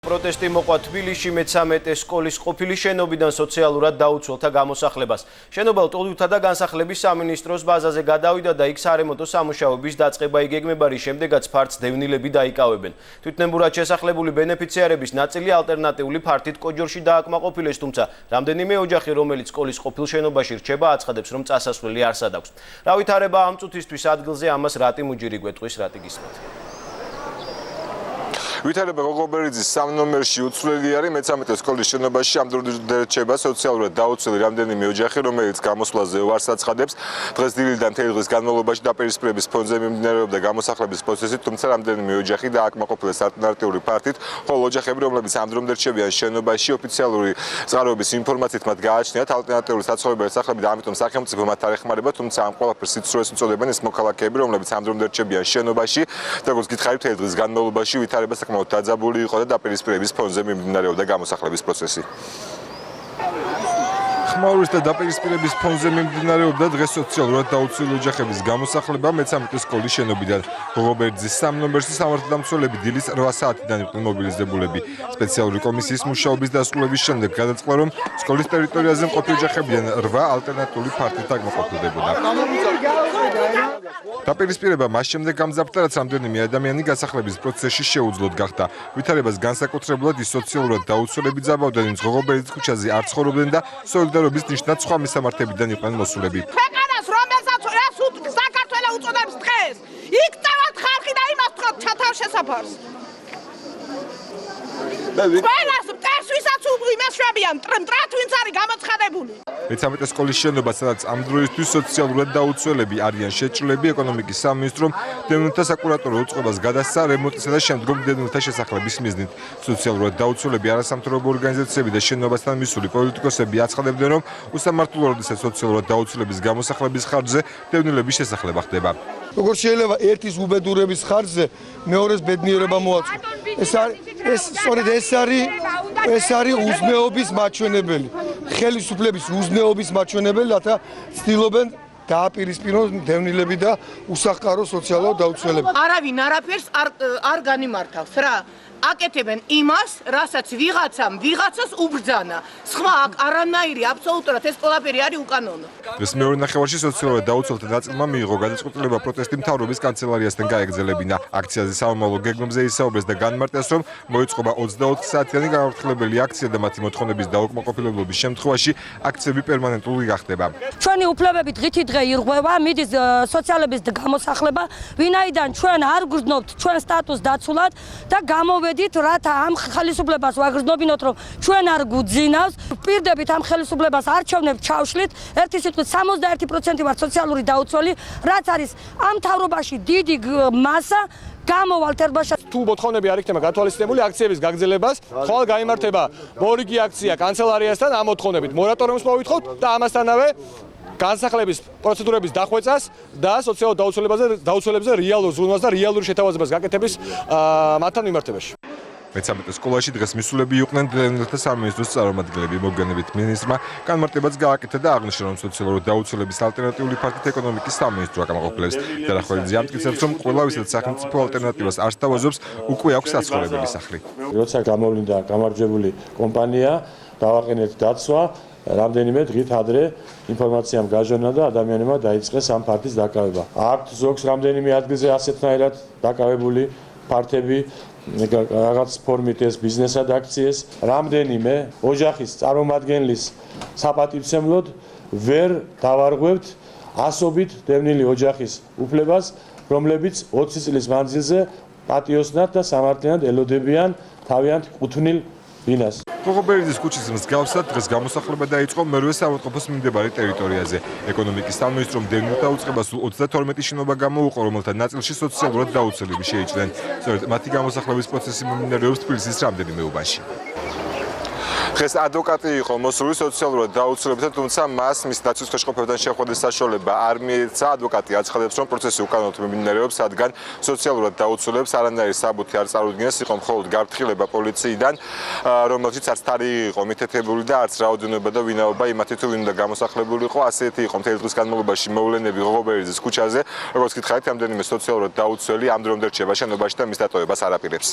პროტესტი მოყვა თბილისში მე-13 სკოლის ყოფილი შენობიდან სოციალურად დაუცველთა გამოსახლებას. შენობა ტოლიუთა და განსახლების სამინისტროს ბაზაზე გადავიდა და იქ სარემონტო სამუშაოების დაწყება იგეგმება, რის შემდეგაც ფართს დევნილები დაიკავებენ. თვითნებურად შესახლებული ბენეფიციარების ნაწილი ალტერნატიული ფართით კოჯორში დააკმაყოფილეს, თუმცა რამდენიმე ოჯახი, რომელიც სკოლის ყოფილ შენობაში რჩება, აცხადებს, რომ წასასვლელი არსად აქვს. რა ვითარება ამ წუთისთვის ადგილზე, ამას რატი მუჯირი გვეტყვის, რატი გისმენთ. ვითარება გოგობერიძის 3 ნომერში უცვლელი არის მე-13 სკოლის შენობაში ამ დროინდელი რჩება სოციალურად დაუცველი რამდენიმე ოჯახი, რომელიც გამოსვლაზე ვარს აცხადებს. დღეს დილიდან მთელი დღის განმავლობაში დაპირისპირების ფონზე მიმდინარეობდა გამოსახლების პროცესი, თუმცა რამდენიმე ოჯახი დააკმაყოფილეს ალტერნატიული ფართით, ხოლო ოჯახები, რომლებიც ამ დროინდელი რჩებიან შენობაში, ოფიციალური წყაროების ინფორმაციით მათ გააჩნიათ ალტერნატიული საცხოვრებელი სახლები და ამიტომ სახელმწიფო მათ არ ეხმარება, თუმცა ამ ყველაფერს სიცრუეს უწოდებენ ის მოქალაქეები, რომლებიც ამ დროინდელი რჩებიან შენობაში. როგორც გითხარით, მთელი დღის განმავლობაში ვითარება დაძაბული იყო და დაპირისპირების ფონზე მიმდინარეობდა გამოსახლების პროცესი. ხმაურის და დაპირისპირების ფონზე მიმდინარეობდა დღეს სოციალურად დაუცველი ოჯახების გამოსახლება მე-13 სკოლის შენობიდან. გოგობერიძის 3 ნომერში სამართალდამცველები დილის 8 საათიდან იყვნენ მობილიზებულები. სპეციალური კომისიის მუშაობის დასრულების შემდეგ გადაწყდა, რომ სკოლის ტერიტორიაზე მყოფი ოჯახებიდან 8 ალტერნატიული ფართით აკმაყოფილდებოდა. დაპირისპირება მას შემდეგ გამძაფრდა, რაც რამდენიმე ადამიანი გასახლების პროცესში შეუძლოდ გახდა. ვითარებას განსაკუთრებულად ის სოციალურად დაუცველები ძაბავდნენ, ვინც გოგობერიძის ქუჩაზე არ ცხოვრობდნენ და სოლიდარობის ნიშნად სხვა მისამართებიდან იყვნენ მოსულები. ქვეყანას რომელსაც ეს საქართველოს უწოდებს დღეს, იქ წავალთ ხალხი და იმას თქოთ ჩათავ შესაფარს. ყველას მტერს ვისაც იმას შვებიან, მტრად ვინც არის გამოცხადებული. მე-13 სკოლის შენობა, სადაც ამ დროისთვის სოციალურად დაუცველები არიან შეჭრილები, ეკონომიკის სამინისტრომ დევნილთა საკურატორო უწყებას გადასცა რემონტისა და შემდგომ დევნილთა შესახლების მიზნით. სოციალურად დაუცველები, არასამთავრობო ორგანიზაციები და შენობასთან მისული პოლიტიკოსები აცხადებდნენ, რომ უსამართლოა, როდესაც სოციალურად დაუცველების გამოსახლების ხარჯზე დევნილების შესახლება ხდება. როგორ შეიძლება ერთის უბედურების ხარჯზე მეორეს ბედნიერება მოაწყო? ეს არის უზნეობის მაჩვენებელი. ხელისუფლების უზნეობის მაჩვენებელი, რათა ცდილობენ დააპირისპირონ დევნილები და უსახკარო სოციალურად დაუცველები. არავინ არაფერს არ განიმართავს რა. აკეთებენ იმას, რასაც ვიღაცას უბრძანა. სხვა არანაირი აბსოლუტურად ეს ყველაფერი არის უკანონო. დღეს მეორე ნახევარში სოციალურად დაუცველთა ნაწილმა მიიღო გადაწყვეტილება პროტესტი მთავრობის კანცელარიასთან გაეგზელებინა. აქციაზე სამომავლო გეგმებზე ისაუბრეს და განმარტეს, რომ მოიწყობა 24 საათიანი გამართლებელი აქცია და მათი მოთხოვნების დაუკმაყოფილებლობის შემთხვევაში აქციები პერმანენტული გახდება. ჩვენი უფლებები დღითი დღე ირღვევა, მიდის სოციალების გამოსახლება, ვინაიდან ჩვენ არ გრძნობთ ჩვენ სტატუსს დაცულად და გამოვედით, რათა ამ ხელისუფლებას ვაგრძნობინოთ, რომ ჩვენ არ გუძინავს. ვპირდებით ამ ხელისუფლებას არჩევნებს ჩავშლით. ერთი სიტყვით 61% ვართ სოციალური დაუცველი, რაც არის ამ მთავრობაში დიდი მასა. გამოვალთ ერბაში. თუ მოთხოვნები არ იქნება გათვალისწინებული აქციების გაგრძელებას, ხვალ გაიმართება მორიგი აქცია კანცელარიასთან ამ მოთხოვნებით. მორატორიუმს მოვითხოვთ და ამასთანავე განსახლების პროცედურების დახვეწას და სოციალურ დაუცველებზე რეალურ ზრუნვას და რეალური შეთავაზებას გაკეთების მათთან მიმართებაში. მე-13 სკოლაში დღეს მისულები იყვნენ დევნილთა სამინისტროს წარმომადგენლები. მოგვიანებით მინისტრმა განმარტებაც გააკეთა და აღნიშნა, რომ სოციალურად დაუცველების ალტერნატიული ფართით ეკონომიკის სამინისტრო აკმაყოფილებს. დარახველიძე ამტკიცებს, რომ ყველა ვისაც სახელმწიფო ალტერნატივას არ სთავაზობს, უკვე აქვს საცხოვრებელი სახლი. როცა გამოვლინდა გამარჯვებული კომპანია, დავაყენეთ დაცვა, რამდენიმე დღით ადრე ინფორმაციამ გაჟონა და ადამიანებმა დაიწყეს ამ ფართის დაკავება. აქვთ ზოგს რამდენიმე ადგილზე ასეთნაირად დაკავებული ფართები, რაღაც ფორმით ეს ბიზნესად აქციეს. რამდენიმე ოჯახის წარმომადგენლის საპატივცემლოდ ვერ დავარღვევთ ასობით დევნილი ოჯახის უფლებას, რომლებიც 20 წლის მანძილზე პატიოსნად და სამართლიანად ელოდებიან თავიანთ კუთვნილ ბინას. გოგობერიძის ქუჩის მსგავსად დღეს გამოსახლება დაიწყო მერვე საავადმყოფოს მიმდებარე ტერიტორიაზე. ეკონომიკის სამინისტრომ დევნილთა უწყებას სულ 32 შენობა გამოუყო, რომელთა ნაწილში სოციალურად დაუცველები შეიჭრნენ. სწორედ მათი გამოსახლების პროცესი მიმდინარეობს თბილისის რამდენიმე უბანში. დღეს ადვოკატი იყო მოსული სოციალურად დაუცველებთან, თუმცა მას მის დაცვის ხელშეყოფებთან შეხვედრის საშუალება არ მიეცა. ადვოკატი აცხადებს, რომ პროცესი უკანონოდ მიმდინარეობს, რადგან სოციალურად დაუცველებს არანაირი საბუთი არ წარუდგინეს, იყო მხოლოდ გაფრთხილება პოლიციიდან, რომელშიც არც თარი იყო მითეთებული და არც რაოდენობა და ვინაობა იმათი თუ ვინ უნდა გამოსახლებული იყო. ასეთი იყო მთელი დღის განმავლობაში მოვლენები გოგობერიძის ქუჩაზე. როგორც გითხარით, რამდენიმე სოციალურად დაუცველი ამ დრომდე რჩება შენობაში და მის დატოვებას არ აპირებს.